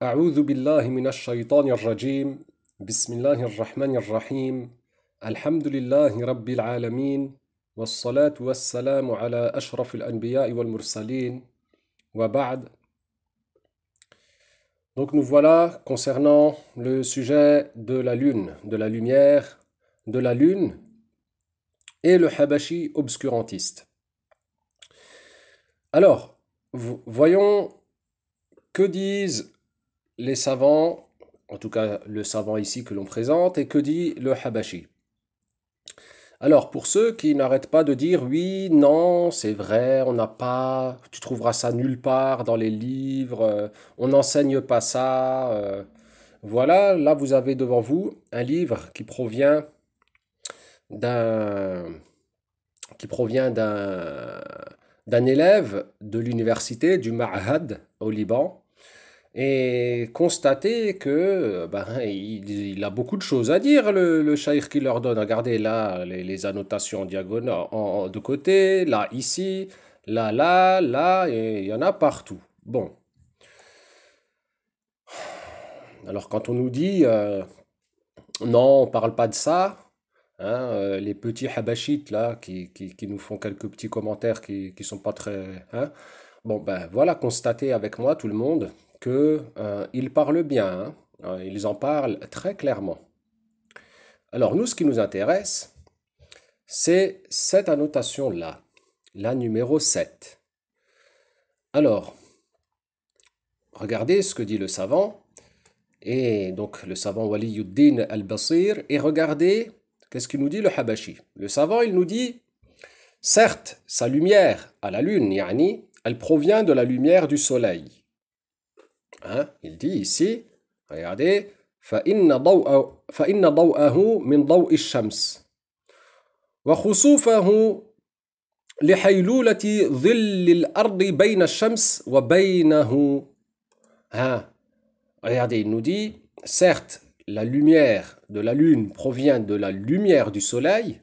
أعوذ بالله من الشيطان الرجيم بسم الله الرحمن الرحيم الحمد لله رب العالمين والصلاة والسلام على أشرف الأنبياء والمرسلين وبعد. Donc nous voilà concernant le sujet de la lune, de la lumière, de la lune et le Habashi obscurantiste. Alors, voyons que disent les savants, en tout cas le savant ici que l'on présente, et que dit le Habashi. Alors, pour ceux qui n'arrêtent pas de dire oui, non, c'est vrai, on n'a pas, tu trouveras ça nulle part dans les livres, on n'enseigne pas ça. Voilà, là vous avez devant vous un livre d'un qui provient d'un élève de l'université du Ma'had au Liban et constater que il a beaucoup de choses à dire, le shaykh qui leur donne. Regardez là, les annotations en diagonale, de côté, là, ici, là, et il y en a partout. Bon, alors quand on nous dit non, on parle pas de ça, hein, les petits habashites là qui nous font quelques petits commentaires qui sont pas très. Hein, bon, ben voilà, constatez avec moi tout le monde que ils parlent bien, hein, ils en parlent très clairement. Alors nous, ce qui nous intéresse, c'est cette annotation-là, la numéro 7. Alors, regardez ce que dit le savant, et donc le savant Waliyuddin al-Basir, et regardez qu'est-ce qu'il nous dit le Habashi. Le savant, il nous dit, certes, sa lumière à la lune, yani, elle provient de la lumière du soleil. Hein, il dit ici, regardez, فإن ضوءه من ضوء الشمس وخسوفه لحيلولة ظل الأرض بين الشمس وبينه. Hein, regardez, il nous dit, certes, la lumière de la lune provient de la lumière du soleil,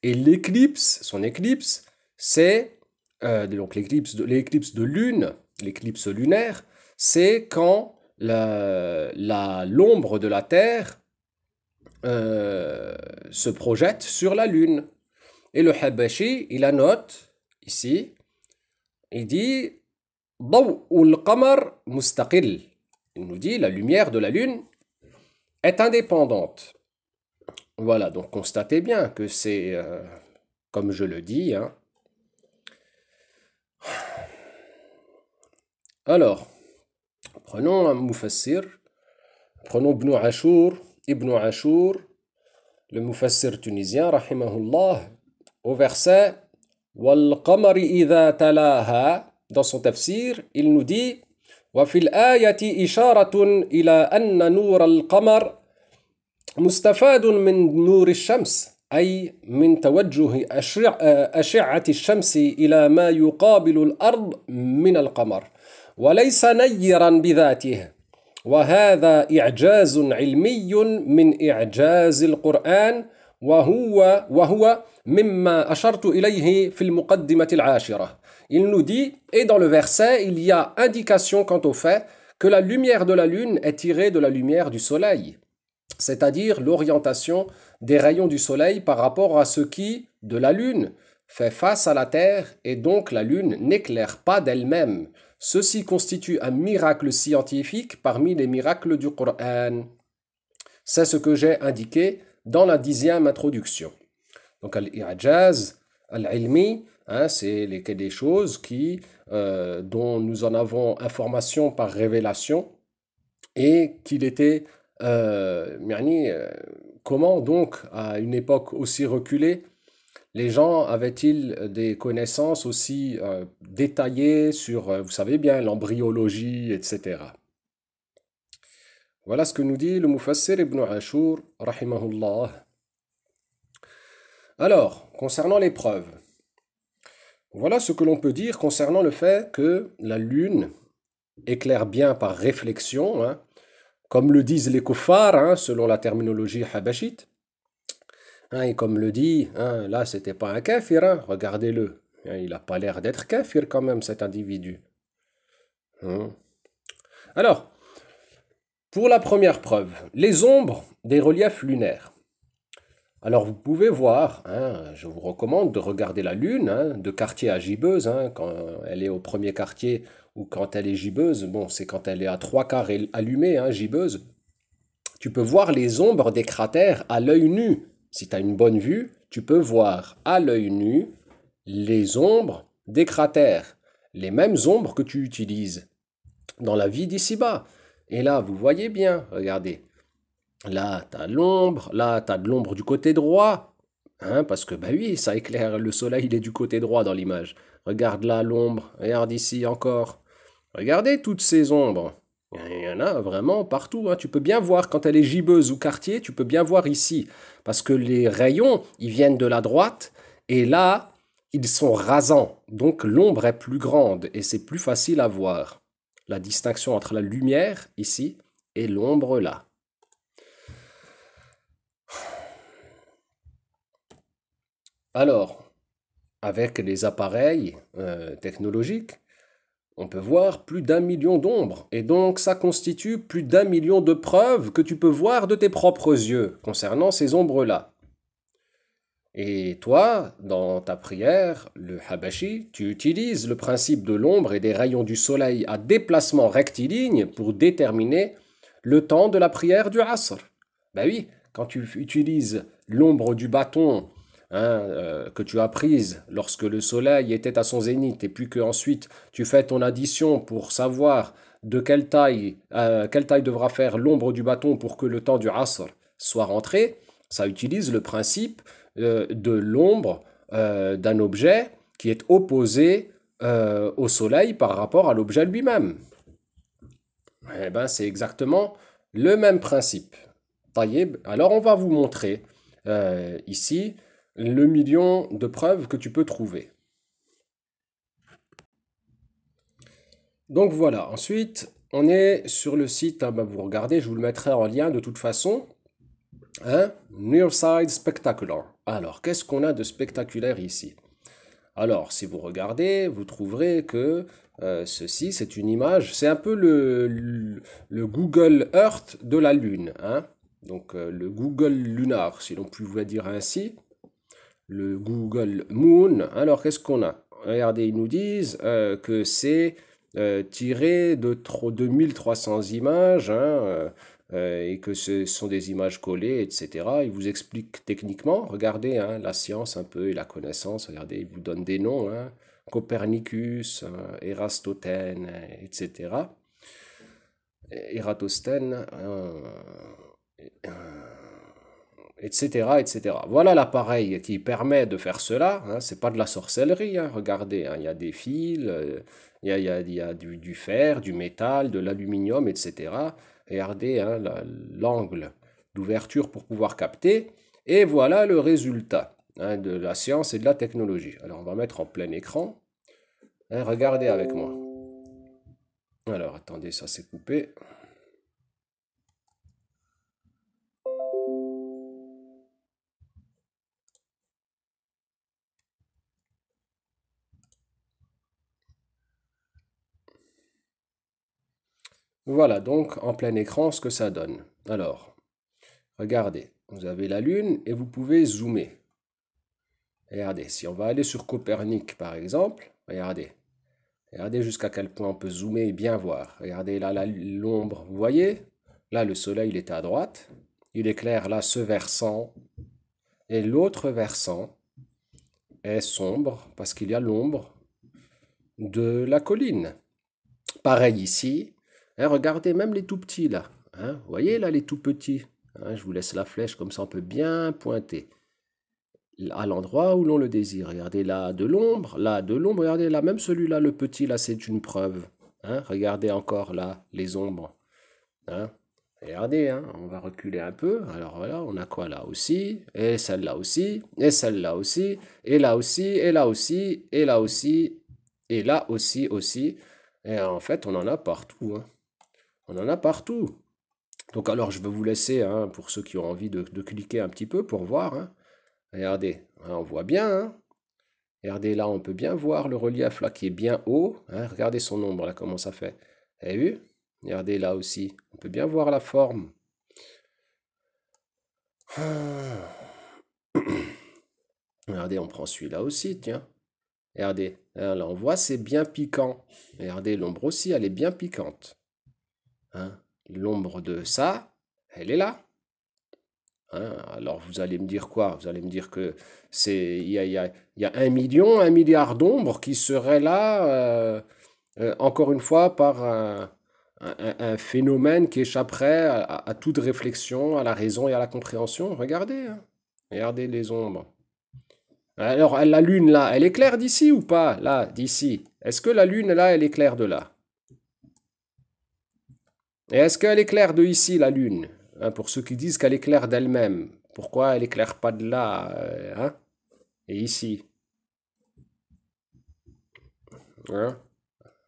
et l'éclipse, son éclipse, c'est donc l'éclipse de lune, l'éclipse lunaire, c'est quand l'ombre de la Terre se projette sur la lune. Et le Habashi, il annote ici, il dit ضوء القمر مستقل. Il nous dit la lumière de la lune est indépendante. Voilà, donc constatez bien que c'est, comme je le dis, hein. Alors, prenons un mufassir, prenons Ibn Ashur, le mufassir tunisien, rahimahullah, au verset وَالْقَمَرِ إِذَا تَلَاهَا. Dans son tafsir, il nous dit وَفِي الْآيَةِ إِشَارَةٌ إِلَى أَنَّ نُورَ الْقَمَرِ مستفاد من نور الشمس أي من توجه أشعة الشمس إلى ما يقابل الأرض من القمر وليس نيرا بذاته وهذا إعجاز علمي من إعجاز القرآن وهو مما أشرت إليه في المقدمة العاشرة. Il nous dit, et dans le verset, il y a indication quant au fait que la lumière de la lune est tirée de la lumière du soleil, c'est-à-dire l'orientation des rayons du soleil par rapport à ce qui, de la lune, fait face à la terre et donc la lune n'éclaire pas d'elle-même. Ceci constitue un miracle scientifique parmi les miracles du Coran. C'est ce que j'ai indiqué dans la 10e introduction. Donc, al-i'jaz, al-ilmi, hein, c'est des choses dont nous en avons information par révélation et qu'il était, comment donc, à une époque aussi reculée, les gens avaient-ils des connaissances aussi détaillées sur, vous savez bien, l'embryologie, etc. Voilà ce que nous dit le Mufassir Ibn Ashur, rahimahullah. Alors, concernant les preuves, voilà ce que l'on peut dire concernant le fait que la lune éclaire bien par réflexion, hein, comme le disent les kuffars, hein, selon la terminologie habashite. Hein, et comme le dit, hein, là, c'était pas un kafir, hein, regardez-le. Hein, il n'a pas l'air d'être kafir quand même, cet individu. Hein. Alors, Pour la première preuve, les ombres des reliefs lunaires. Alors vous pouvez voir, hein, je vous recommande de regarder la Lune, hein, de quartier à gibbeuse, hein, quand elle est au premier quartier ou quand elle est gibbeuse. Bon, c'est quand elle est à trois quarts allumée, hein, gibbeuse. Tu peux voir les ombres des cratères à l'œil nu. Si tu as une bonne vue, tu peux voir à l'œil nu les ombres des cratères, les mêmes ombres que tu utilises dans la vie d'ici-bas. Et là, vous voyez bien, regardez. Là, tu as l'ombre, là, tu as de l'ombre du côté droit. Hein, parce que, bah oui, ça éclaire, le soleil, il est du côté droit dans l'image. Regarde là l'ombre, regarde ici encore. Regardez toutes ces ombres. Il y en a vraiment partout, hein. Tu peux bien voir quand elle est gibbeuse ou quartier, tu peux bien voir ici. Parce que les rayons, ils viennent de la droite et là, ils sont rasants. Donc l'ombre est plus grande et c'est plus facile à voir. La distinction entre la lumière ici et l'ombre là. Alors, avec les appareils technologiques, on peut voir plus d'un million d'ombres. Et donc, ça constitue plus d'un million de preuves que tu peux voir de tes propres yeux concernant ces ombres-là. Et toi, dans ta prière, le Habashi, tu utilises le principe de l'ombre et des rayons du soleil à déplacement rectiligne pour déterminer le temps de la prière du Asr. Ben oui, quand tu utilises l'ombre du bâton, hein, que tu as prise lorsque le soleil était à son zénith, et puis que ensuite tu fais ton addition pour savoir de quelle taille devra faire l'ombre du bâton pour que le temps du Asr soit rentré, ça utilise le principe de l'ombre d'un objet qui est opposé au soleil par rapport à l'objet lui-même. Eh ben, c'est exactement le même principe. Taïeb. Alors, on va vous montrer ici le million de preuves que tu peux trouver. Donc voilà, ensuite, on est sur le site, hein, ben, vous regardez, je vous le mettrai en lien de toute façon. Hein? Nearside Spectacular. Alors, qu'est-ce qu'on a de spectaculaire ici? Alors, si vous regardez, vous trouverez que ceci, c'est une image, c'est un peu le Google Earth de la Lune, hein? Donc, le Google Lunar, si l'on pouvait dire ainsi, le Google Moon. Alors, qu'est-ce qu'on a? Regardez, ils nous disent que c'est tiré de 1300 images, hein, et que ce sont des images collées, etc. Il vous explique techniquement, regardez, hein, la science un peu et la connaissance, regardez, il vous donne des noms, hein, Copernicus, Érastostène, etc. Ératosthène, etc., etc. Voilà l'appareil qui permet de faire cela, hein, c'est pas de la sorcellerie, hein, regardez, hein, il y a des fils, il y a du fer, du métal, de l'aluminium, etc. Regardez, hein, l'angle d'ouverture pour pouvoir capter. Et voilà le résultat, hein, de la science et de la technologie. Alors, on va mettre en plein écran. Hein, regardez avec moi. Alors, attendez, ça s'est coupé. Voilà donc en plein écran ce que ça donne. Alors, regardez, vous avez la Lune et vous pouvez zoomer. Regardez, si on va aller sur Copernic par exemple, regardez. Regardez jusqu'à quel point on peut zoomer et bien voir. Regardez là l'ombre, vous voyez? Là le soleil il est à droite. Il éclaire là ce versant. Et l'autre versant est sombre parce qu'il y a l'ombre de la colline. Pareil ici. Hein, regardez même les tout petits là. Hein, vous voyez là les tout petits. Hein, je vous laisse la flèche comme ça on peut bien pointer à l'endroit où l'on le désire. Regardez là de l'ombre, regardez là, même celui-là, le petit, là, c'est une preuve. Hein, regardez encore là, les ombres. Hein, regardez, hein, on va reculer un peu. Alors voilà, on a quoi là aussi, et celle-là aussi, et celle-là aussi, et là aussi, et là aussi, et là aussi, et là aussi, aussi. Et en fait, on en a partout. Hein. On en a partout. Donc alors, je vais vous laisser, hein, pour ceux qui ont envie de cliquer un petit peu pour voir. Hein. Regardez, hein, on voit bien. Hein. Regardez là, on peut bien voir le relief là qui est bien haut. Hein. Regardez son ombre là, comment ça fait. Vous avez vu? Regardez là aussi, on peut bien voir la forme. Regardez, on prend celui-là aussi, tiens. Regardez, hein, là on voit c'est bien piquant. Regardez, l'ombre aussi, elle est bien piquante. Hein. L'ombre de ça, elle est là. Hein. Alors vous allez me dire quoi? Vous allez me dire que il y a 1 million, 1 milliard d'ombres qui seraient là, encore une fois, par un phénomène qui échapperait à toute réflexion, à la raison et à la compréhension. Regardez, hein. Regardez les ombres. Alors, la lune là, elle est claire d'ici ou pas? Là, d'ici. Est-ce que la lune là, elle est claire de là? Et est-ce qu'elle est claire de ici, la lune? Hein, pour ceux qui disent qu'elle est claire d'elle-même. Pourquoi elle éclaire pas de là, hein? Et ici? Hein?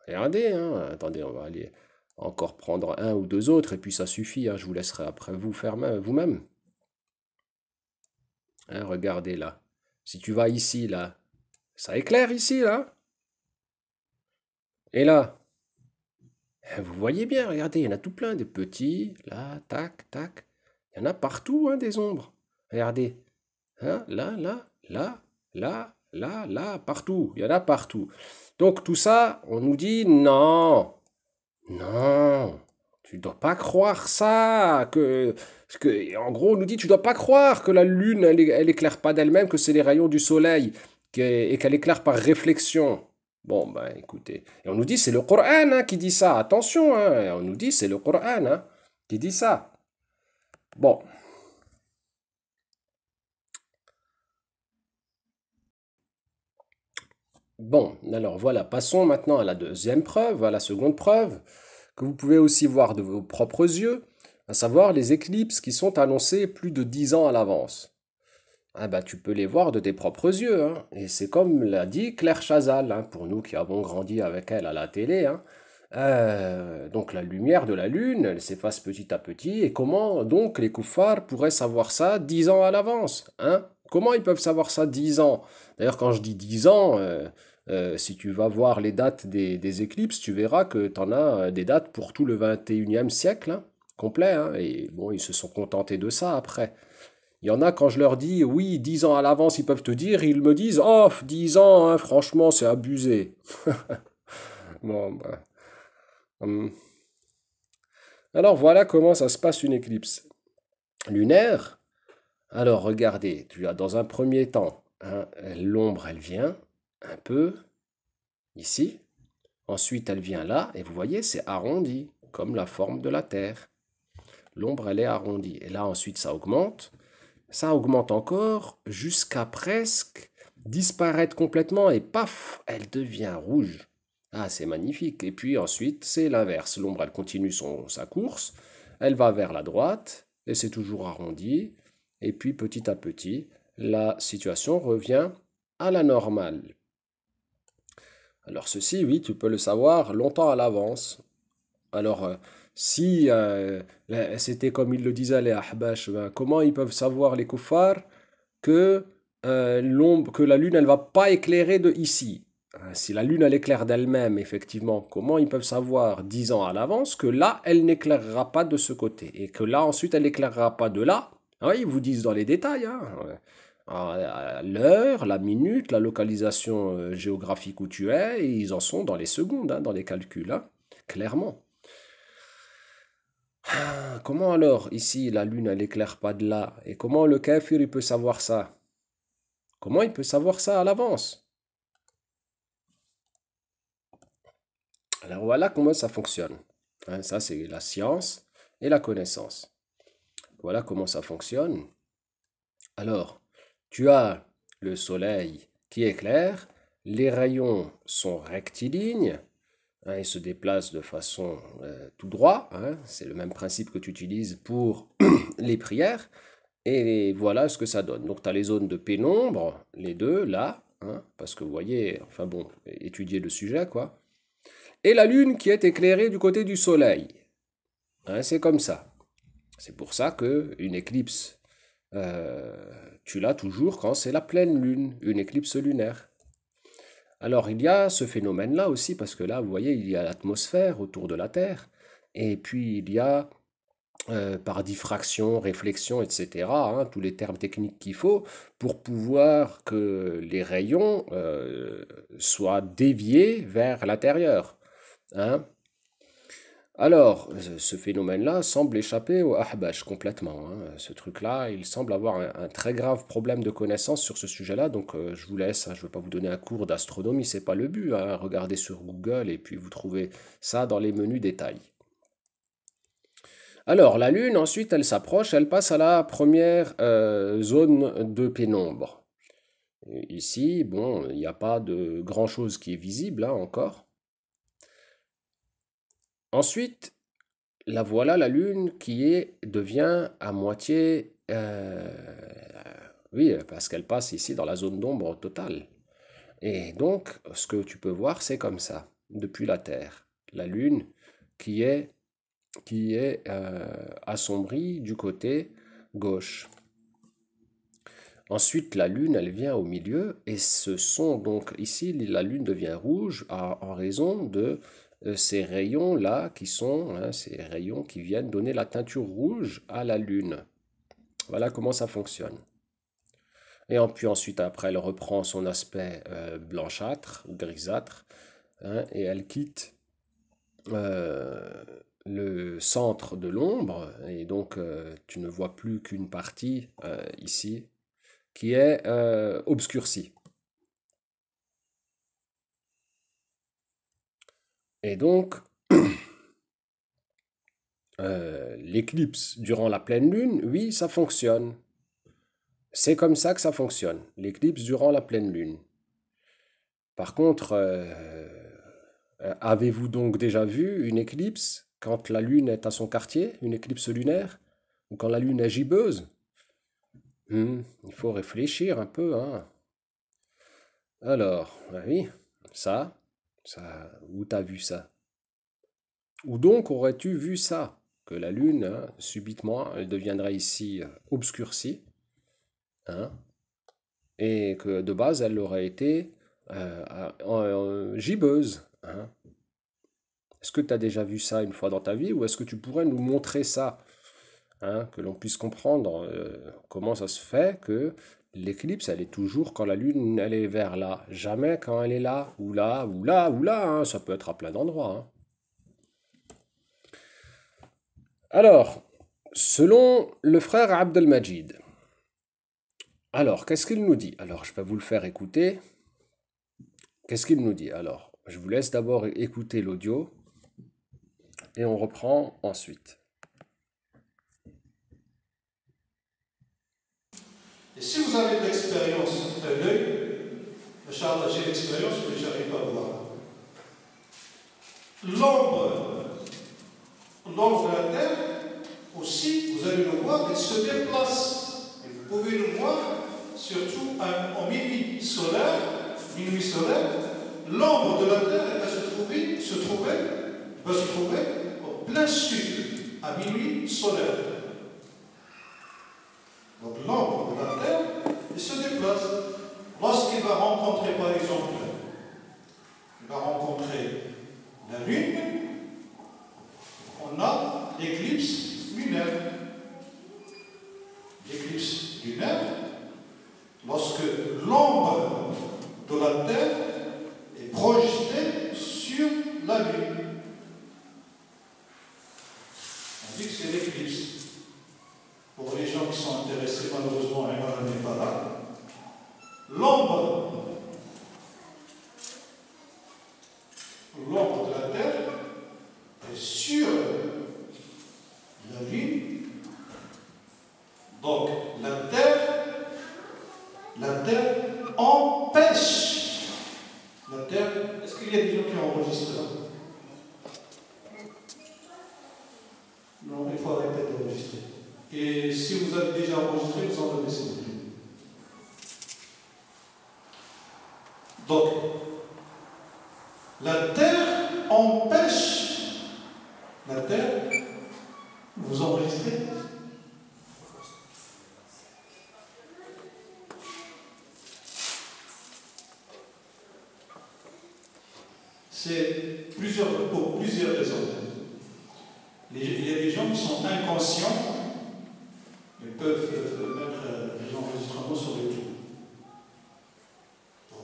Regardez, hein. Attendez, on va aller encore prendre un ou deux autres et puis ça suffit, hein. Je vous laisserai après vous faire vous-même. Hein, regardez là. Si tu vas ici, là, ça éclaire ici, là. Et là, vous voyez bien, regardez, il y en a tout plein, des petits, là, tac, tac. Il y en a partout, hein, des ombres. Regardez. Hein, là, là, là, là, là, là, partout. Il y en a partout. Donc tout ça, on nous dit non, non, tu dois pas croire ça. En gros, on nous dit tu dois pas croire que la lune, elle éclaire pas d'elle-même, que c'est les rayons du soleil et qu'elle éclaire par réflexion. Bon, ben écoutez. Et on nous dit c'est le Coran hein, qui dit ça. Attention, hein, on nous dit c'est le Coran hein, qui dit ça. Bon. Bon, alors voilà, passons maintenant à la deuxième preuve, à la seconde preuve, que vous pouvez aussi voir de vos propres yeux, à savoir les éclipses qui sont annoncées plus de 10 ans à l'avance. Ah bah tu peux les voir de tes propres yeux, hein. Et c'est comme l'a dit Claire Chazal, hein, pour nous qui avons grandi avec elle à la télé, hein. Donc la lumière de la lune, elle s'efface petit à petit, et comment donc les koufars pourraient savoir ça 10 ans à l'avance, hein? Comment ils peuvent savoir ça 10 ans? D'ailleurs quand je dis 10 ans, si tu vas voir les dates des éclipses, tu verras que tu en as des dates pour tout le 21e siècle, hein, complet, hein, et bon, ils se sont contentés de ça après. Il y en a, quand je leur dis, oui, 10 ans à l'avance, ils peuvent te dire, ils me disent, oh, 10 ans, hein, franchement, c'est abusé. Bon, bah, hum. Alors voilà comment ça se passe une éclipse lunaire. Alors regardez, tu as dans un premier temps, hein, l'ombre, elle vient un peu ici. Ensuite, elle vient là, et vous voyez, c'est arrondi, comme la forme de la Terre. L'ombre, elle est arrondie. Et là, ensuite, ça augmente encore jusqu'à presque disparaître complètement et paf, elle devient rouge. Ah, c'est magnifique. Et puis ensuite, c'est l'inverse. L'ombre, elle continue sa course, elle va vers la droite et c'est toujours arrondi. Et puis petit à petit, la situation revient à la normale. Alors ceci, oui, tu peux le savoir longtemps à l'avance. Alors, si c'était comme il le disait les Ahbash, ben, comment ils peuvent savoir les kuffars que que la lune, elle va pas éclairer de ici? Si la lune, elle éclaire d'elle-même, effectivement, comment ils peuvent savoir 10 ans à l'avance que là, elle n'éclairera pas de ce côté et que là, ensuite, elle n'éclairera pas de là? Ah oui, ils vous disent dans les détails, hein. L'heure, la minute, la localisation géographique où tu es, et ils en sont dans les secondes, hein, dans les calculs, hein, clairement. Ah, comment alors, ici, la lune, elle éclaire pas de là? Et comment le kafir, il peut savoir ça? Comment il peut savoir ça à l'avance? Alors voilà comment ça fonctionne. Hein, ça, c'est la science et la connaissance. Voilà comment ça fonctionne. Alors, tu as le soleil qui éclaire, les rayons sont rectilignes, hein, ils se déplacent de façon tout droit, hein, c'est le même principe que tu utilises pour les prières, et voilà ce que ça donne. Donc tu as les zones de pénombre, les deux là, hein, parce que vous voyez, enfin bon, étudier le sujet quoi, et la lune qui est éclairée du côté du soleil. Hein, c'est comme ça. C'est pour ça que une éclipse, tu l'as toujours quand c'est la pleine lune, une éclipse lunaire. Alors il y a ce phénomène-là aussi, parce que là, vous voyez, il y a l'atmosphère autour de la Terre, Et puis il y a par diffraction, réflexion, etc., hein, tous les termes techniques qu'il faut pour pouvoir que les rayons soient déviés vers l'intérieur. Hein. Alors, ce phénomène-là semble échapper au Ahbash complètement. Hein. Ce truc-là, il semble avoir un très grave problème de connaissance sur ce sujet-là. Donc, je vous laisse. Hein, je ne veux pas vous donner un cours d'astronomie, c'est pas le but. Hein. Regardez sur Google et puis vous trouvez ça dans les menus détails. Alors, la Lune, ensuite, elle s'approche, elle passe à la première zone de pénombre. Et ici, bon, il n'y a pas de grand-chose qui est visible hein, encore. Ensuite, la voilà, la Lune, devient à moitié... oui, parce qu'elle passe ici dans la zone d'ombre totale. Et donc, ce que tu peux voir, c'est comme ça, depuis la Terre. La Lune qui est assombrie du côté gauche. Ensuite, la Lune, elle vient au milieu, et ce sont donc ici, la Lune devient rouge en raison de ces rayons-là qui sont hein, ces rayons qui viennent donner la teinture rouge à la Lune. Voilà comment ça fonctionne. Et puis ensuite, après, elle reprend son aspect blanchâtre ou grisâtre, hein, et elle quitte le centre de l'ombre, et donc tu ne vois plus qu'une partie ici qui est obscurcie. Et donc, l'éclipse durant la pleine lune, oui, ça fonctionne. C'est comme ça que ça fonctionne, l'éclipse durant la pleine lune. Par contre, avez-vous donc déjà vu une éclipse quand la lune est à son quartier, une éclipse lunaire, ou quand la lune est gibbeuse? Il faut réfléchir un peu, hein. Alors, oui, où t'as vu ça? Où donc aurais-tu vu ça? Que la lune, hein, subitement, elle deviendrait ici obscurcie, hein, et que de base, elle aurait été gibbeuse, hein. Est-ce que tu as déjà vu ça une fois dans ta vie ou est-ce que tu pourrais nous montrer ça, hein, que l'on puisse comprendre comment ça se fait que l'éclipse, elle est toujours quand la lune, elle est vers là, jamais quand elle est là, ou là, ou là, ou là, hein, ça peut être à plein d'endroits. Hein. Alors, selon le frère Abdelmajid, alors, qu'est-ce qu'il nous dit? Alors, je vais vous le faire écouter. Qu'est-ce qu'il nous dit? Alors, je vous laisse d'abord écouter l'audio et on reprend ensuite. Et si vous avez de l'expérience à l'œil, Inch'Allah, j'ai l'expérience, mais je n'arrive pas à voir. L'ombre de la Terre, aussi, vous allez le voir, elle se déplace. Et vous pouvez le voir, surtout en minuit solaire, l'ombre de la Terre elle va se trouver au plein sud, à minuit solaire. Donc l'ombre de la Terre, il se déplace. Lorsqu'il va rencontrer, par exemple, la Lune, on a l'éclipse lunaire. L'éclipse lunaire, lorsque l'ombre de la Terre est projetée sur la Lune. On dit que c'est l'éclipse. Pour les gens qui sont intéressés, malheureusement, Imran n'est pas là. L'ombre de la Terre est sur la Lune. Donc, la Terre empêche. La Terre, est-ce qu'il y a des gens qui enregistrent là? Non, il faut arrêter d'enregistrer. Et si vous avez déjà enregistré, vous en avez s'il vous plaît. Donc, la Terre empêche. La Terre, vous enregistrez? C'est pour plusieurs raisons. Il y a des gens qui sont inconscients et peuvent mettre des enregistrements sur YouTube. Bon.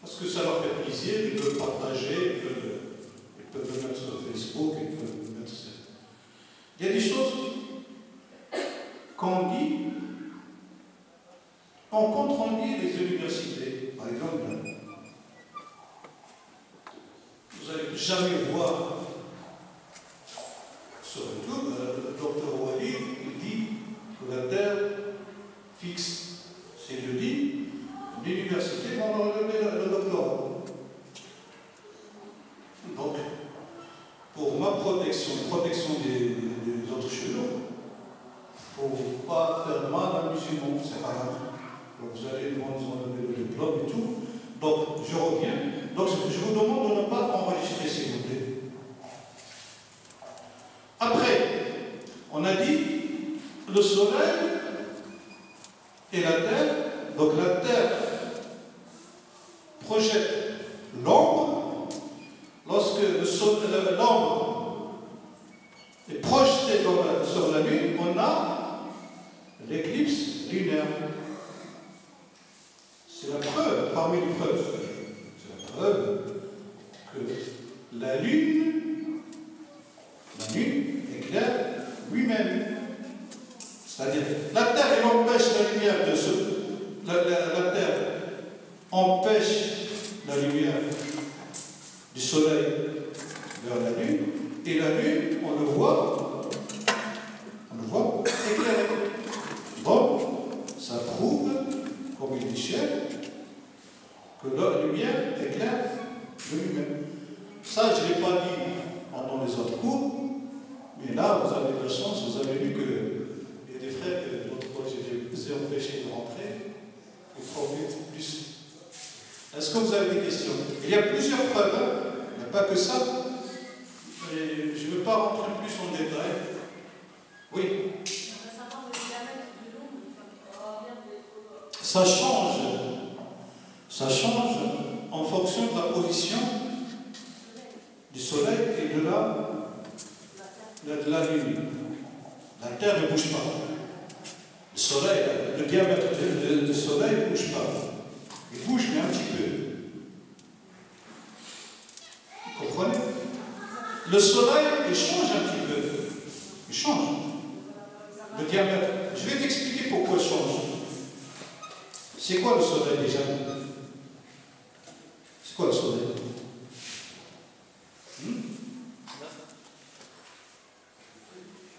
Parce que ça leur fait plaisir, ils peuvent partager, ils peuvent le mettre sur Facebook, ils peuvent le mettre sur... Il y a des choses qu'on dit, on contredit les universités. Par exemple, vous n'allez jamais voir sur YouTube, le docteur Ouali, il dit que la Terre fixe. C'est le dit, l'université va relever le doctorat. Donc, pour ma protection des autres cheveux, il ne faut pas faire mal à un musulman, c'est pas grave. Donc, vous allez nous enlever le diplôme et tout. Donc, je reviens. Donc, je vous demande de ne pas enregistrer, s'il vous plaît. Après, on a dit le soleil et la terre. Donc, la terre projette l'ombre. Lorsque l'ombre est projetée sur la Lune, on a l'éclipse lunaire. C'est la preuve, parmi les preuves. C'est la preuve que la Lune éclaire lui-même. C'est-à-dire, la Terre, elle empêche la lumière de se... La Terre empêche la lumière du Soleil vers la Lune, et la Lune, on le voit éclairer. Donc, ça prouve, comme il dit Michel, que la lumière éclaire lui-même. Ça, je ne l'ai pas dit pendant les autres cours, mais là, vous avez la chance, vous avez vu qu'il y a des frères que l'autre fois, je les ai empêchés de rentrer, et profitent plus. Est-ce que vous avez des questions? Il y a plusieurs preuves, hein. Il n'y a pas que ça. Et je ne veux pas rentrer plus en détail. Oui. Ça change. Ça change en fonction de la position du Soleil et de la Lune. La Terre ne bouge pas. Le Soleil, le diamètre du Soleil ne bouge pas. Il bouge, mais un petit peu. Vous comprenez? Le Soleil, il change un petit peu. Il change. Le diamètre. Je vais t'expliquer pourquoi il change. C'est quoi le Soleil déjà? C'est quoi le Soleil?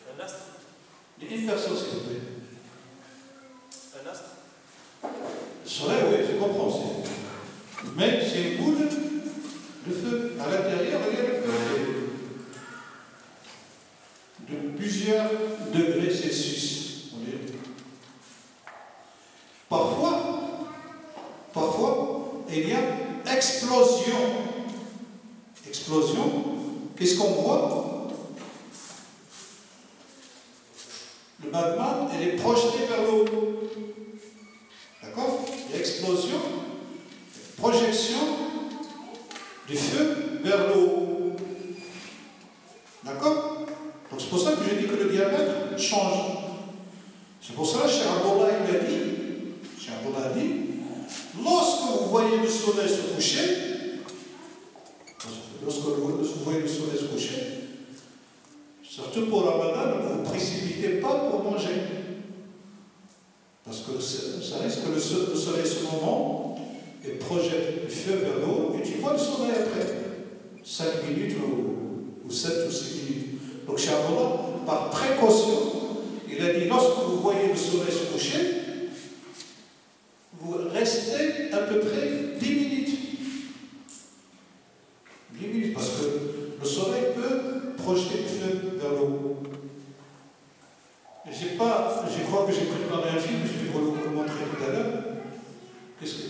Un astre. Une personne, s'il vous plaît. Un astre. Le Soleil, oui, je comprends. Mais c'est une boule de feu. À l'intérieur, il y a le feu. De plusieurs degrés Celsius. Parfois, il y a explosion. Explosion, qu'est-ce qu'on voit? Le magma, elle est projetée vers le haut. D'accord? Il y a explosion, projection du feu vers le haut. D'accord? Donc c'est pour ça que j'ai dit que le diamètre change. C'est pour ça que Cheikh Abdullah il a dit, lorsque vous voyez le soleil se coucher, surtout pour Ramadan, ne vous précipitez pas pour manger. Parce que ça risque que le soleil se moment et projette le feu vers le haut et tu vois le soleil après 5 minutes ou 7 ou 6 minutes. Donc Cheikh Abdullah, par précaution, il a dit, lorsque vous voyez le soleil se coucher, vous restez à peu près 10 minutes. 10 minutes, parce que le soleil peut projeter le feu vers le haut. Je crois que j'ai préparé un film, je vais vous le montrer tout à l'heure. Qu'est-ce que...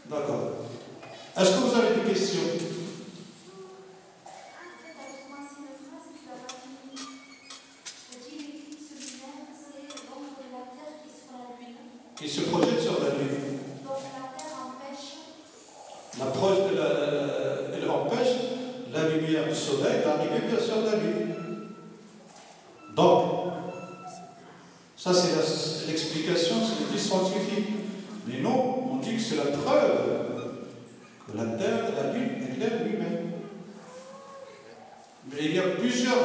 D'accord. Est-ce que vous avez des questions? Qui se projette sur la Lune. Donc la Terre empêche. Elle empêche la lumière du soleil d'arriver bien sur la lune. Donc, ça c'est l'explication, c'est le dit scientifique. Mais non, on dit que c'est la preuve que la Terre, la Lune éclaire lui-même. Mais il y a plusieurs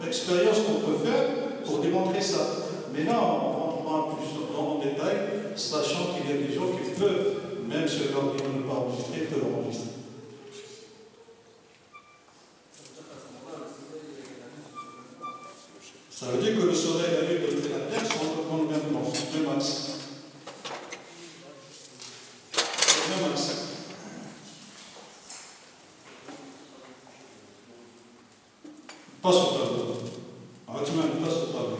expériences qu'on peut faire pour démontrer ça. Mais là, on rentre pas plus dans le détail, sachant qu'il y a des gens qui peuvent, même si leur vidéo n'est pas enregistrée, peuvent l'enregistrer. Ça veut dire que le soleil, la lune et la terre sont dans le même plan, le même axe. Le même axe. Passe au tableau. Alors tu m'aimes, passe au tableau.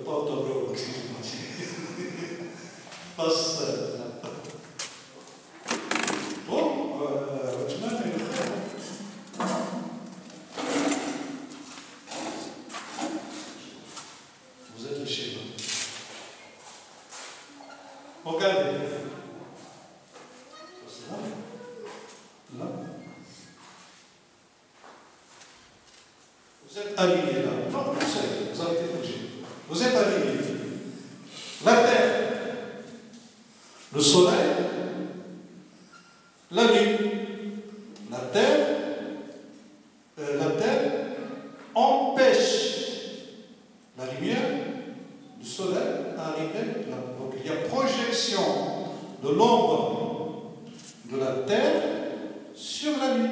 Pas au tableau. Passe. Bon, tu m'aimes, vous êtes les schémas. Regardez. C'est là. Là. Vous êtes alignés là. Non, vous savez, vous avez été bougé. Vous êtes alignés. La terre, le soleil, la lune, la terre empêche la lumière du soleil d'arriver là. Donc il y a projection de l'ombre de la terre sur la lune.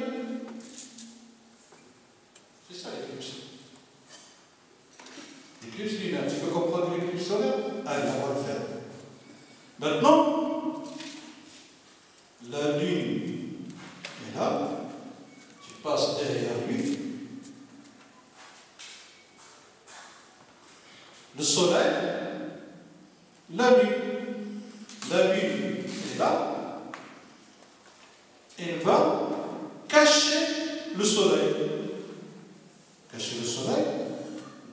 C'est ça l'éclipse. L'éclipse lunaire. Tu peux comprendre l'éclipse solaire? Allez, on va le faire. Maintenant, la lune est là. Tu passes derrière lui. Le soleil, la lune. La lune est là. Elle va cacher le soleil. Cacher le soleil.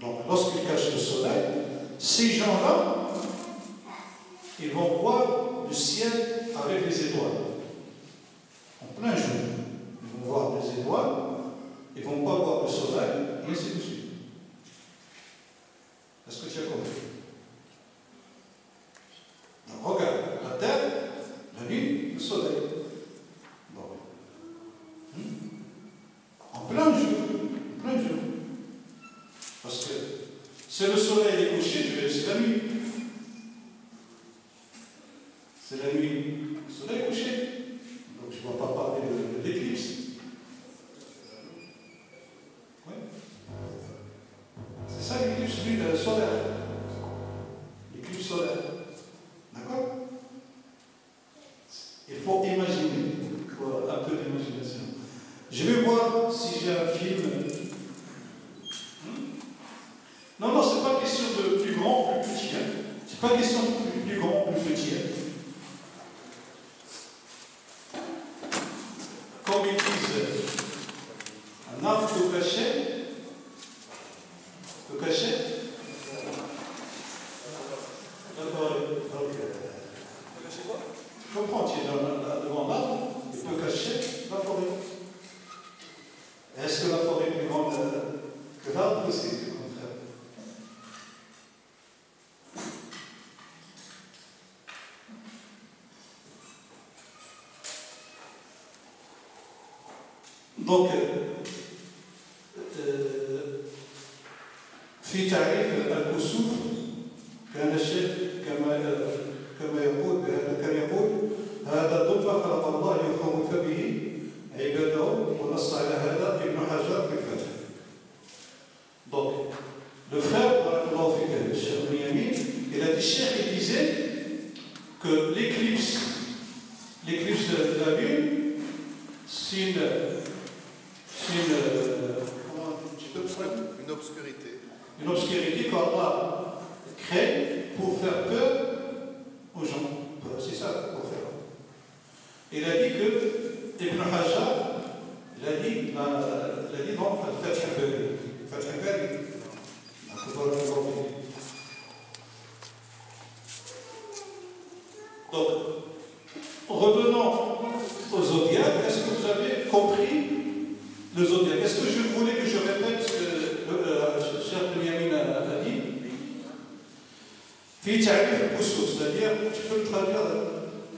Donc, lorsqu'il cache le soleil, ces gens-là, ils vont voir le ciel avec les étoiles. En plein jour. Ils vont voir les étoiles, ils ne vont pas voir le soleil, et ainsi de suite. Est-ce que tu as compris? Donc, regarde, la terre, la lune, le soleil. Bon. En plein jour. En plein jour. Parce que c'est le soleil est couché, c'est la nuit. C'est la nuit. Le soleil est couché. Donc je ne vais pas parler de l'éclipse. Oui. C'est ça l'éclipse solaire. L'éclipse solaire. D'accord? Il faut imaginer. Il faut un peu d'imagination. Je vais voir si j'ai un film. Non, non, ce n'est pas question de plus grand, plus petit. Hein. Ce n'est pas question de plus grand, plus petit. Hein. Comme ils disent, un arbre peut cacher. D'accord, donc, tu comprends, tu es devant l'arbre, il peut cacher la forêt. Est-ce que la forêt est plus grande que l'arbre ou c'est le contraire? Donc, في تعريف الكسوف كان الشيخ كما يقول هذا ضب خلق الله يخوف به عباده ونص على هذا ابن حجر في الفتح. Donc, le frère, le Cheikh Benyamin, il a dit, Cheikh, il disait que l'éclipse de la lune, c'est une obscurité. Une obscurité qu'Allah crée pour faire peur aux gens. C'est ça pour faire. Il a dit que Ibn Hajar, il a dit non, Fath al-Bari. Donc, revenons au zodiaque. Est-ce que vous avez compris le zodiaque. Est-ce que je voulais que je répète ce que le cher Benjamin a dit? C'est-à-dire, tu peux le traduire.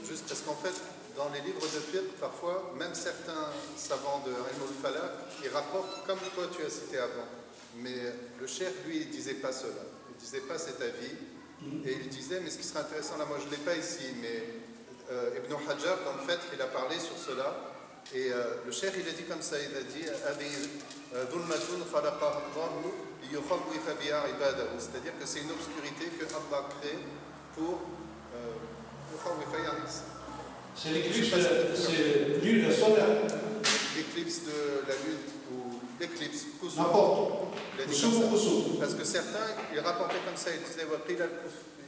Juste parce qu'en fait, dans les livres de fiqh, parfois, même certains savants de Ilm al-Falaq, ils rapportent comme toi tu as cité avant. Mais le cheikh, lui, il ne disait pas cela. Il ne disait pas cet avis. Et il disait, mais ce qui serait intéressant, là, moi je ne l'ai pas ici, mais Ibn Hajar, dans le fait, il a parlé sur cela. Et le cheikh, il a dit comme ça, il a dit, c'est-à-dire que c'est une obscurité que Allah crée pour c'est l'éclipse, c'est l'une solaire. L'éclipse de la lune ou l'éclipse Kusuf. N'importe. Parce que certains, ils rapportaient comme ça, ils disaient,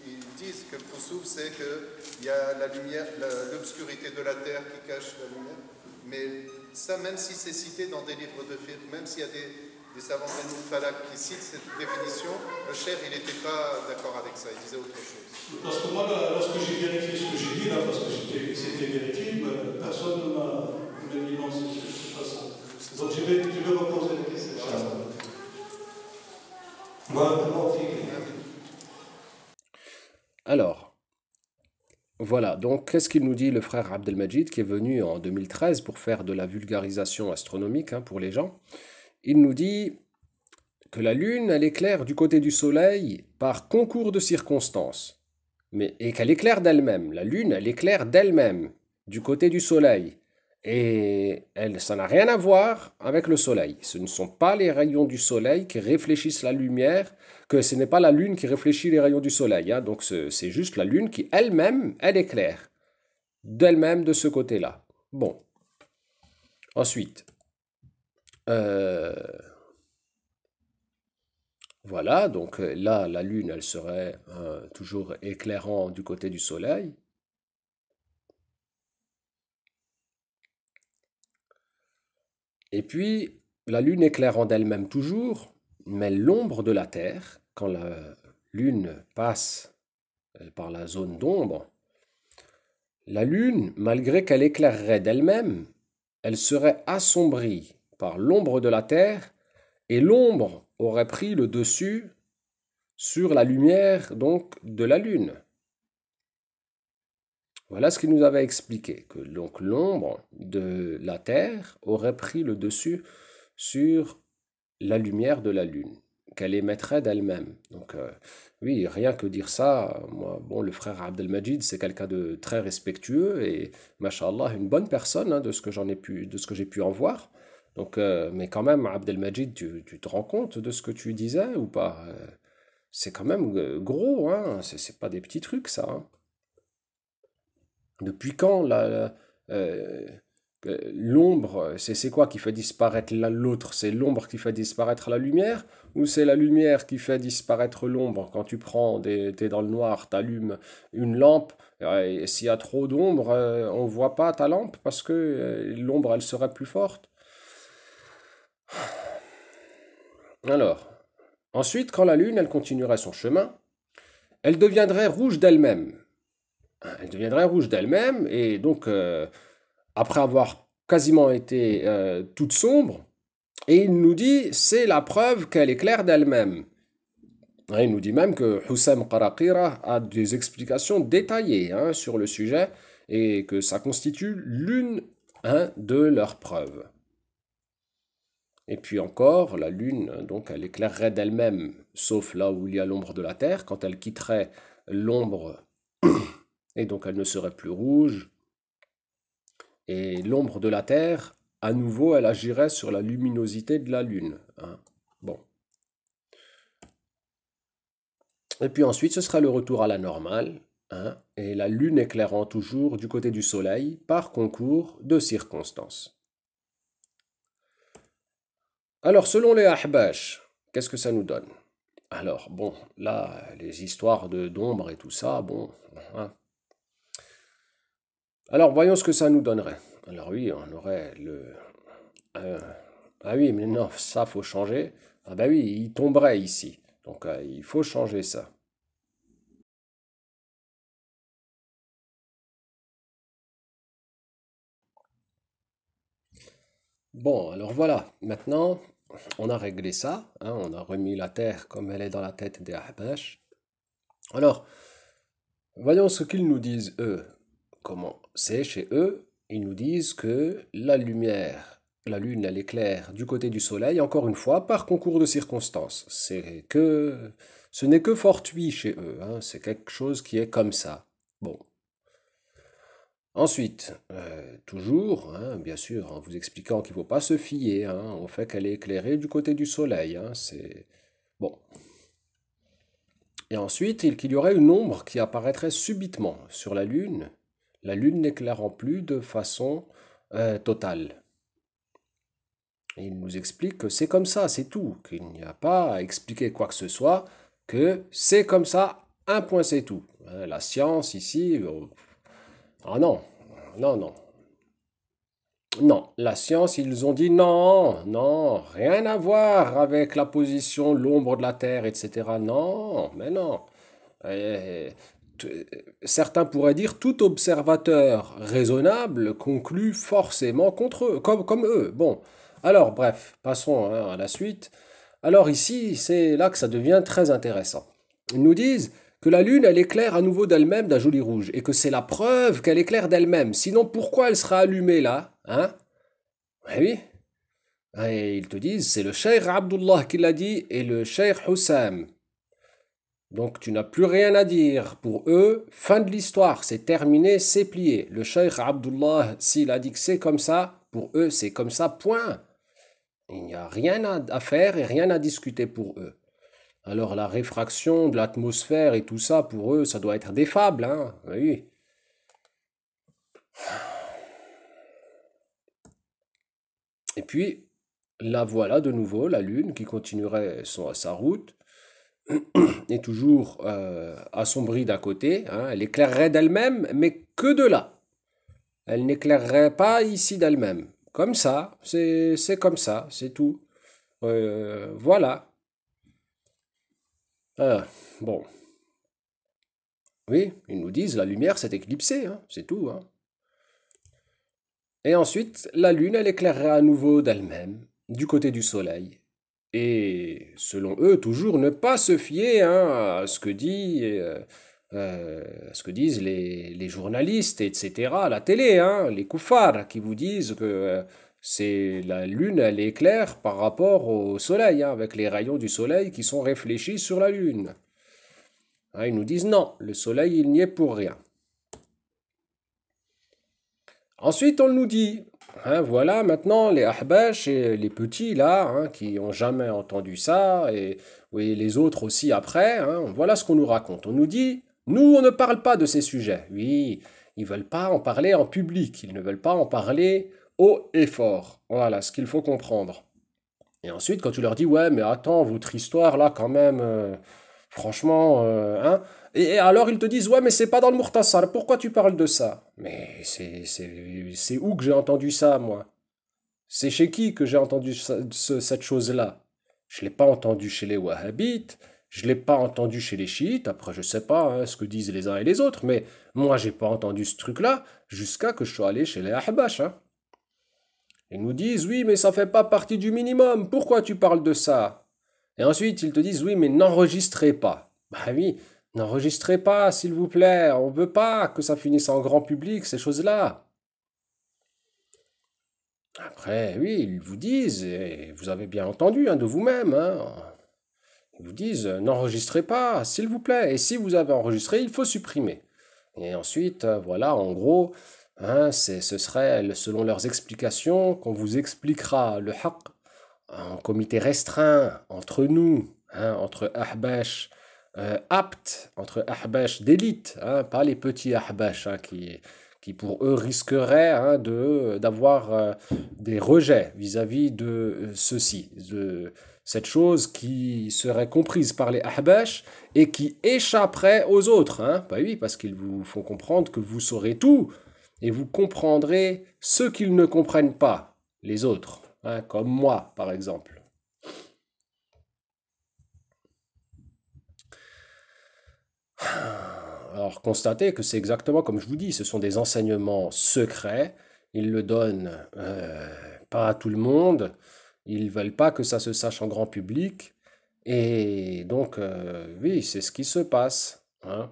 ils disent que Kusuf, c'est qu'il y a la lumière, l'obscurité de la terre qui cache la lumière. Mais ça, même si c'est cité dans des livres de fiqh, même s'il y a des savants de Falak qui citent cette définition, le cheikh, il n'était pas d'accord avec ça, il disait autre chose. Parce que moi, lorsque j'ai vérifié ce que j'ai dit, là, parce que c'était vérifié, personne ne m'a dit non, c'est pas ça. Donc je vais reposer la question. Alors, voilà, donc qu'est-ce qu'il nous dit le frère Abdelmajid qui est venu en 2013 pour faire de la vulgarisation astronomique pour les gens? Il nous dit que la Lune, elle éclaire du côté du Soleil par concours de circonstances, et qu'elle éclaire d'elle-même. La Lune, elle éclaire d'elle-même du côté du Soleil. Et ça n'a rien à voir avec le Soleil. Ce ne sont pas les rayons du Soleil qui réfléchissent la lumière, que ce n'est pas la Lune qui réfléchit les rayons du Soleil. Donc c'est juste la Lune qui elle-même, elle éclaire d'elle-même de ce côté-là. Bon. Ensuite, voilà, donc là, la Lune, elle serait toujours éclairant du côté du Soleil. Et puis, la Lune éclairant d'elle-même toujours, mais l'ombre de la Terre, quand la Lune passe par la zone d'ombre, la Lune, malgré qu'elle éclairerait d'elle-même, elle serait assombrie par l'ombre de la Terre, et l'ombre aurait pris le dessus sur la lumière donc de la Lune. Voilà ce qu'il nous avait expliqué, que donc l'ombre de la Terre aurait pris le dessus sur la lumière de la Lune, qu'elle émettrait d'elle-même. Donc oui, rien que dire ça, moi, bon, le frère Abdelmajid, c'est quelqu'un de très respectueux et, machallah, une bonne personne de ce que j'ai pu en voir. Donc, mais quand même, Abdelmajid, tu te rends compte de ce que tu disais ou pas? C'est quand même gros, c'est pas des petits trucs, ça. Depuis quand l'ombre, c'est quoi qui fait disparaître l'autre? C'est l'ombre qui fait disparaître la lumière ou c'est la lumière qui fait disparaître l'ombre? Quand tu t'es dans le noir, t'allumes une lampe, et s'il y a trop d'ombre, on voit pas ta lampe parce que l'ombre, elle serait plus forte. Alors, ensuite, quand la lune, elle continuerait son chemin, elle deviendrait rouge d'elle-même. Elle deviendrait rouge d'elle-même et donc après avoir quasiment été toute sombre, et il nous dit c'est la preuve qu'elle éclaire d'elle-même. Il nous dit même que Hussam Qaraqira a des explications détaillées sur le sujet et que ça constitue l'une de leurs preuves. Et puis encore, la lune, donc elle éclairerait d'elle-même, sauf là où il y a l'ombre de la Terre, quand elle quitterait l'ombre, et donc elle ne serait plus rouge. Et l'ombre de la Terre, à nouveau, elle agirait sur la luminosité de la Lune. Bon. Et puis ensuite, ce sera le retour à la normale, et la Lune éclairant toujours du côté du Soleil par concours de circonstances. Alors, selon les Ahbash, qu'est-ce que ça nous donne? Alors, bon, là, les histoires d'ombre et tout ça, bon. Alors, voyons ce que ça nous donnerait. Alors oui, on aurait ah oui, mais non, ça, faut changer. Ah bah oui, il tomberait ici. Donc, il faut changer ça. Bon, alors voilà, maintenant, on a réglé ça, hein, on a remis la Terre comme elle est dans la tête des Ahbash. Alors, voyons ce qu'ils nous disent, eux. Comment c'est chez eux? Ils nous disent que la lumière, la Lune, elle éclaire du côté du Soleil, encore une fois, par concours de circonstances. Ce n'est que fortuit chez eux, hein, c'est quelque chose qui est comme ça. Bon. Ensuite, toujours, hein, bien sûr, en vous expliquant qu'il ne faut pas se fier hein, au fait qu'elle est éclairée du côté du Soleil. Hein, c'est bon. Et ensuite, qu'il y aurait une ombre qui apparaîtrait subitement sur la Lune n'éclairant plus de façon totale. Et il nous explique que c'est comme ça, c'est tout, qu'il n'y a pas à expliquer quoi que ce soit, que c'est comme ça, un point c'est tout. Hein, la science ici, ah non, non, non. Non, la science, ils ont dit non, non, rien à voir avec la position, l'ombre de la Terre, etc. Non, mais non. Euh, t- Certains pourraient dire tout observateur raisonnable conclut forcément contre eux, comme eux. Bon, alors bref, passons hein, à la suite. Alors ici, c'est là que ça devient très intéressant. Ils nous disent que la Lune, elle éclaire à nouveau d'elle-même d'un joli rouge, et que c'est la preuve qu'elle éclaire d'elle-même. Sinon, pourquoi elle sera allumée là, hein? Eh oui. Et ils te disent, c'est le Cheikh Abdullah qui l'a dit, et le Cheikh Hussam. Donc tu n'as plus rien à dire. Pour eux, fin de l'histoire, c'est terminé, c'est plié. Le Cheikh Abdullah, s'il a dit que c'est comme ça, pour eux, c'est comme ça, point. Il n'y a rien à faire et rien à discuter pour eux. Alors la réfraction de l'atmosphère et tout ça, pour eux, ça doit être des fables, hein. Oui. Et puis, la voilà de nouveau, la Lune qui continuerait sa route, et toujours assombrie d'un côté, hein. Elle éclairerait d'elle-même, mais que de là. Elle n'éclairerait pas ici d'elle-même. Comme ça, c'est comme ça, c'est tout. Voilà. Ah, bon, oui, ils nous disent la lumière s'est éclipsée, hein, c'est tout. Hein. Et ensuite, la Lune, elle éclairerait à nouveau d'elle-même, du côté du Soleil. Et selon eux, toujours ne pas se fier hein, à ce que disent les journalistes, etc., à la télé, hein, les koufars, qui vous disent que c'est la Lune, elle éclaire par rapport au Soleil, hein, avec les rayons du Soleil qui sont réfléchis sur la Lune. Hein, ils nous disent non, le Soleil, il n'y est pour rien. Ensuite, on nous dit, hein, voilà maintenant les Ahbash et les petits là, hein, qui ont jamais entendu ça, et oui, les autres aussi après, hein, voilà ce qu'on nous raconte. On nous dit, nous, on ne parle pas de ces sujets. Oui, ils veulent pas en parler en public, ils ne veulent pas en parler haut et fort. Voilà ce qu'il faut comprendre. Et ensuite, quand tu leur dis, ouais, mais attends, votre histoire là, quand même, franchement, hein. Et alors ils te disent, ouais, mais c'est pas dans le Murtasar, pourquoi tu parles de ça? Mais c'est où que j'ai entendu ça, moi? C'est chez qui que j'ai entendu cette chose-là? Je l'ai pas entendu chez les Wahhabites, je l'ai pas entendu chez les chiites, après je sais pas hein, ce que disent les uns et les autres, mais moi j'ai pas entendu ce truc-là jusqu'à que je sois allé chez les Ahbash, hein. Ils nous disent, oui, mais ça fait pas partie du minimum, pourquoi tu parles de ça? Et ensuite, ils te disent, oui, mais n'enregistrez pas. Bah oui, n'enregistrez pas, s'il vous plaît, on veut pas que ça finisse en grand public, ces choses-là. Après, oui, ils vous disent, et vous avez bien entendu hein, de vous-même, hein, ils vous disent, n'enregistrez pas, s'il vous plaît, et si vous avez enregistré, il faut supprimer. Et ensuite, voilà, en gros, hein, ce serait, selon leurs explications, qu'on vous expliquera le haqq en comité restreint entre nous, hein, entre Ahbash aptes, entre Ahbash d'élite, hein, pas les petits Ahbash hein, qui pour eux risqueraient hein, d'avoir des rejets vis-à-vis de ceci, de cette chose qui serait comprise par les Ahbash et qui échapperait aux autres. Hein. Bah oui, parce qu'ils vous font comprendre que vous saurez tout et vous comprendrez ce qu'ils ne comprennent pas, les autres, hein, comme moi par exemple. Alors constatez que c'est exactement comme je vous dis, ce sont des enseignements secrets ils le donnent pas à tout le monde, ils veulent pas que ça se sache en grand public, et donc, oui, c'est ce qui se passe, hein.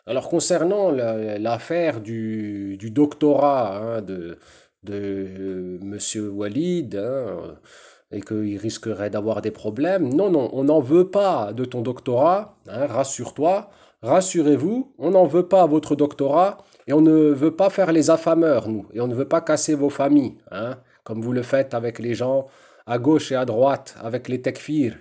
Alors, concernant l'affaire du doctorat hein, de Monsieur Walid, hein, et qu'il risquerait d'avoir des problèmes, non, non, on n'en veut pas de ton doctorat, hein, rassure-toi, rassurez-vous, on n'en veut pas à votre doctorat, et on ne veut pas faire les affameurs, nous, et on ne veut pas casser vos familles, hein, comme vous le faites avec les gens à gauche et à droite, avec les tekfirs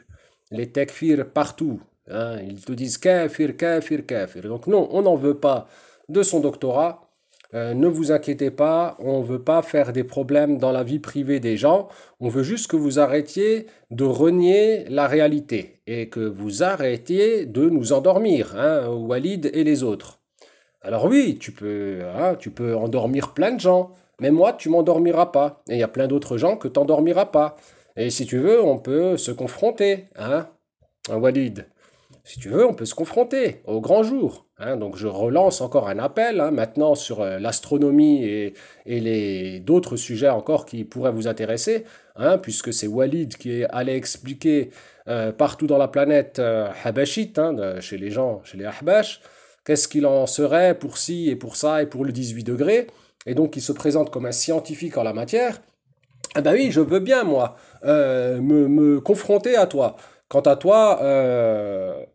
partout. Hein, ils te disent kafir, kafir, kafir. Donc non, on n'en veut pas de son doctorat. Ne vous inquiétez pas, on ne veut pas faire des problèmes dans la vie privée des gens. On veut juste que vous arrêtiez de renier la réalité et que vous arrêtiez de nous endormir, hein, Walid et les autres. Alors oui, hein, tu peux endormir plein de gens, mais moi, tu m'endormiras pas. Et il y a plein d'autres gens que tu n'endormiras pas. Et si tu veux, on peut se confronter, hein, Walid. Si tu veux, on peut se confronter au grand jour, hein. Donc je relance encore un appel hein, maintenant sur l'astronomie et les d'autres sujets encore qui pourraient vous intéresser, hein, puisque c'est Walid qui est allé expliquer partout dans la planète habashite, hein, chez les gens, chez les Ahbash, qu'est-ce qu'il en serait pour ci et pour ça et pour le 18 degrés, et donc il se présente comme un scientifique en la matière. Ah ben oui, je veux bien, moi, me confronter à toi. Quant à toi,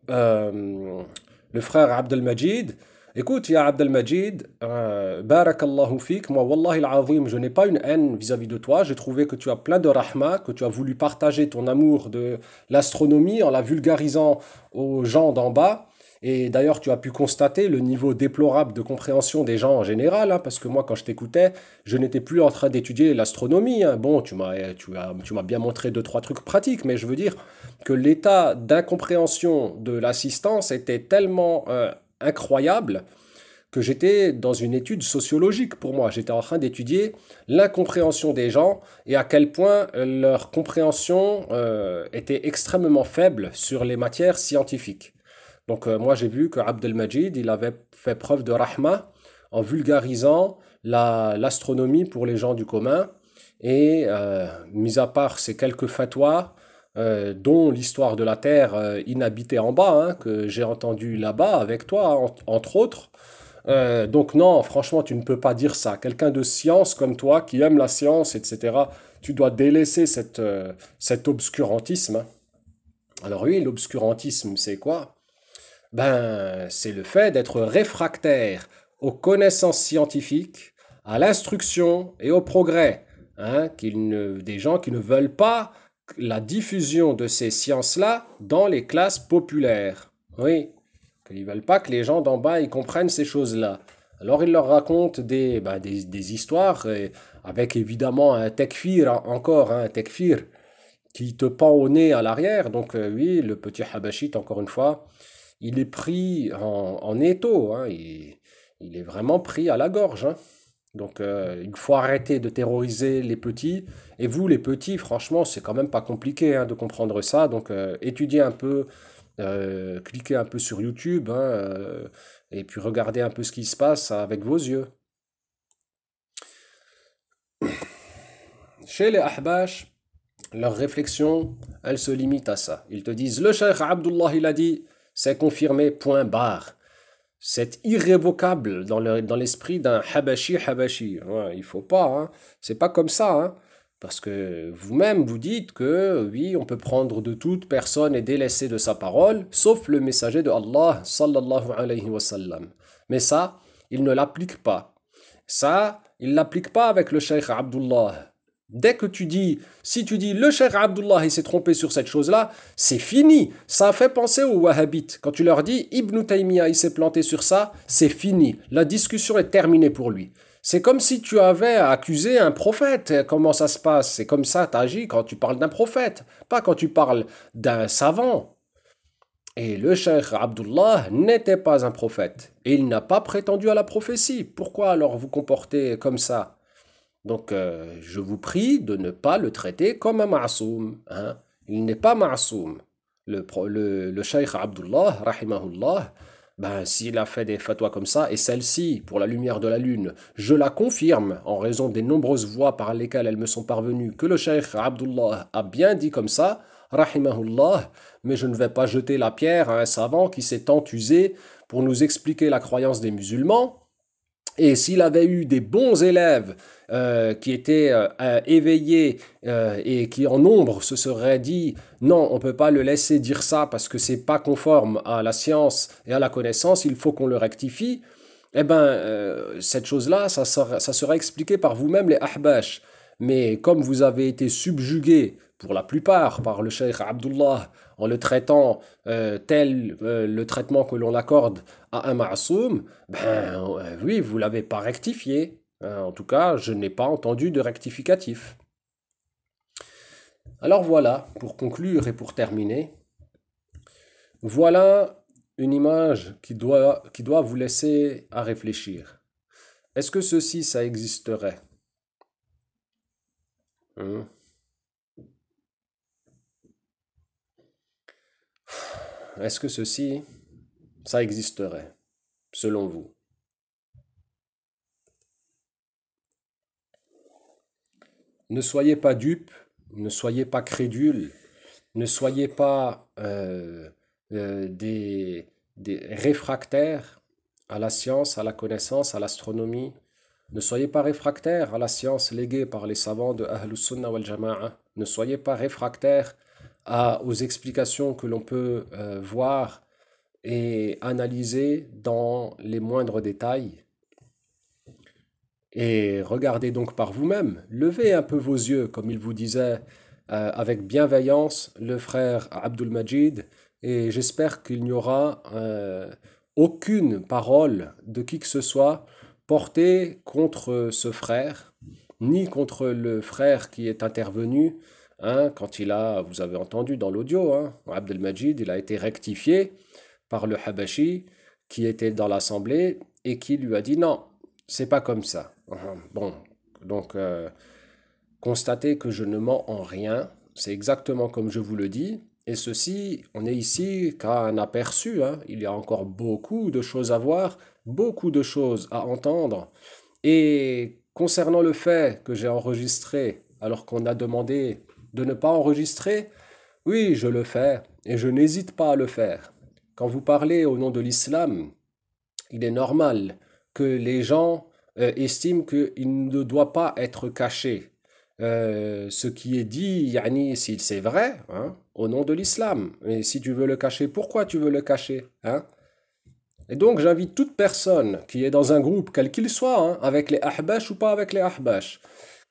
le frère Abdelmajid, écoute, ya Abdelmajid, barakallahu fik, moi, wallahi al-azim, je n'ai pas une haine vis-à-vis de toi. J'ai trouvé que tu as plein de rahma, que tu as voulu partager ton amour de l'astronomie en la vulgarisant aux gens d'en bas. Et d'ailleurs, tu as pu constater le niveau déplorable de compréhension des gens en général, hein, parce que moi, quand je t'écoutais, je n'étais plus en train d'étudier l'astronomie, hein. Bon, tu m'as bien montré deux, trois trucs pratiques, mais je veux dire que l'état d'incompréhension de l'assistance était tellement incroyable que j'étais dans une étude sociologique pour moi. J'étais en train d'étudier l'incompréhension des gens et à quel point leur compréhension était extrêmement faible sur les matières scientifiques. Donc moi j'ai vu que Abdelmajid, il avait fait preuve de rahma en vulgarisant l'astronomie pour les gens du commun et mis à part ces quelques fatwas, dont l'histoire de la Terre inhabitée en bas, hein, que j'ai entendu là-bas avec toi, entre autres. Donc non, franchement, tu ne peux pas dire ça. Quelqu'un de science comme toi, qui aime la science, etc., tu dois délaisser cet obscurantisme, hein. Alors oui, l'obscurantisme, c'est quoi? Ben, c'est le fait d'être réfractaire aux connaissances scientifiques, à l'instruction et au progrès, hein, des gens qui ne veulent pas la diffusion de ces sciences-là dans les classes populaires. Oui, qu'ils ne veulent pas que les gens d'en bas ils comprennent ces choses-là. Alors ils leur racontent des histoires, avec évidemment un tekfir, encore un tekfir, qui te pend au nez à l'arrière. Donc oui, le petit habashite, encore une fois, il est pris en étau, hein, il est vraiment pris à la gorge, hein. Donc il faut arrêter de terroriser les petits. Et vous, les petits, franchement, c'est quand même pas compliqué hein, de comprendre ça. Donc étudiez un peu, cliquez un peu sur YouTube, hein, et puis regardez un peu ce qui se passe avec vos yeux. Chez les Ahbash, leur réflexion, elle se limite à ça. Ils te disent, le Cheikh Abdullah, il a dit, c'est confirmé, point barre. C'est irrévocable dans l'esprit d'un habashi. Ouais, il faut pas, hein. C'est pas comme ça, hein. Parce que vous-même, vous dites que oui, on peut prendre de toute personne et délaisser de sa parole, sauf le messager de Allah, sallallahu alayhi wa sallam. Mais ça, il ne l'applique pas. Ça, il ne l'applique pas avec le Cheikh Abdullah. Dès que si tu dis le Cheikh Abdullah il s'est trompé sur cette chose-là, c'est fini. Ça fait penser aux Wahhabites. Quand tu leur dis Ibn Taymiyyah il s'est planté sur ça, c'est fini. La discussion est terminée pour lui. C'est comme si tu avais accusé un prophète. Comment ça se passe? C'est comme ça tu agis quand tu parles d'un prophète, pas quand tu parles d'un savant. Et le Cheikh Abdullah n'était pas un prophète. Et il n'a pas prétendu à la prophétie. Pourquoi alors vous comportez comme ça? Donc, je vous prie de ne pas le traiter comme un ma'soum, hein. Il n'est pas ma'soum. Le Cheikh Abdullah, rahimahullah, Ben, s'il a fait des fatwas comme ça, et celle-ci, pour la lumière de la lune, je la confirme en raison des nombreuses voies par lesquelles elles me sont parvenues que le cheikh Abdullah a bien dit comme ça, rahimahullah, mais je ne vais pas jeter la pierre à un savant qui s'est tant usé pour nous expliquer la croyance des musulmans. Et s'il avait eu des bons élèves qui étaient éveillés et qui en nombre se seraient dit non, on ne peut pas le laisser dire ça parce que c'est pas conforme à la science et à la connaissance, il faut qu'on le rectifie, eh bien, cette chose-là, ça sera expliqué par vous-même les ahbash. Mais comme vous avez été subjugués pour la plupart par le cheikh Abdullah en le traitant tel le traitement que l'on accorde à un ma'soum, ben oui, vous ne l'avez pas rectifié. En tout cas, je n'ai pas entendu de rectificatif. Alors voilà, pour conclure et pour terminer, voilà une image qui doit vous laisser à réfléchir. Est-ce que ceci, ça existerait? Hein? Est-ce que ceci, ça existerait, selon vous? Ne soyez pas dupes, ne soyez pas crédules, ne soyez pas des réfractaires à la science, à la connaissance, à l'astronomie. Ne soyez pas réfractaires à la science léguée par les savants de Ahlus Sunnah wal Jama'a. Ne soyez pas réfractaires aux explications que l'on peut voir et analyser dans les moindres détails. Et regardez donc par vous-même, levez un peu vos yeux, comme il vous disait avec bienveillance le frère Abdul Majid, et j'espère qu'il n'y aura aucune parole de qui que ce soit portée contre ce frère, ni contre le frère qui est intervenu, hein, quand vous avez entendu dans l'audio, hein, Abdul Majid, il a été rectifié par le Habashi qui était dans l'assemblée et qui lui a dit non, c'est pas comme ça. Bon, donc constatez que je ne mens en rien, c'est exactement comme je vous le dis, et ceci, on est ici qu'à un aperçu, hein. Il y a encore beaucoup de choses à voir, beaucoup de choses à entendre, et concernant le fait que j'ai enregistré alors qu'on a demandé de ne pas enregistrer, oui, je le fais, et je n'hésite pas à le faire. Quand vous parlez au nom de l'islam, il est normal que les gens estiment qu'il ne doit pas être caché. Ce qui est dit, yani, si c'est vrai, hein, au nom de l'islam. Et si tu veux le cacher, pourquoi tu veux le cacher, hein? Et donc j'invite toute personne qui est dans un groupe, quel qu'il soit, hein, avec les ahbash ou pas avec les ahbash,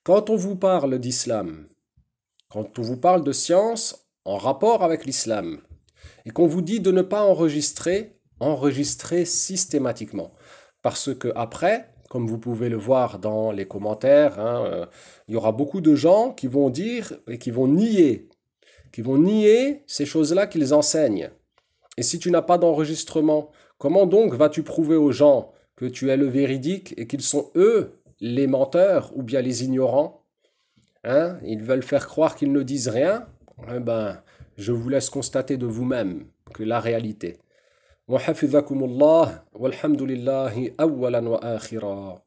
quand on vous parle d'islam, quand on vous parle de science en rapport avec l'islam, et qu'on vous dit de ne pas enregistrer, enregistrez systématiquement. Parce que après, comme vous pouvez le voir dans les commentaires, hein, il y aura beaucoup de gens qui vont dire et qui vont nier ces choses-là qu'ils enseignent. Et si tu n'as pas d'enregistrement, comment donc vas-tu prouver aux gens que tu es le véridique et qu'ils sont eux les menteurs ou bien les ignorants, hein? Ils veulent faire croire qu'ils ne disent rien. Eh ben, je vous laisse constater de vous-même que la réalité. وحفظكم الله والحمد لله أولا وآخرا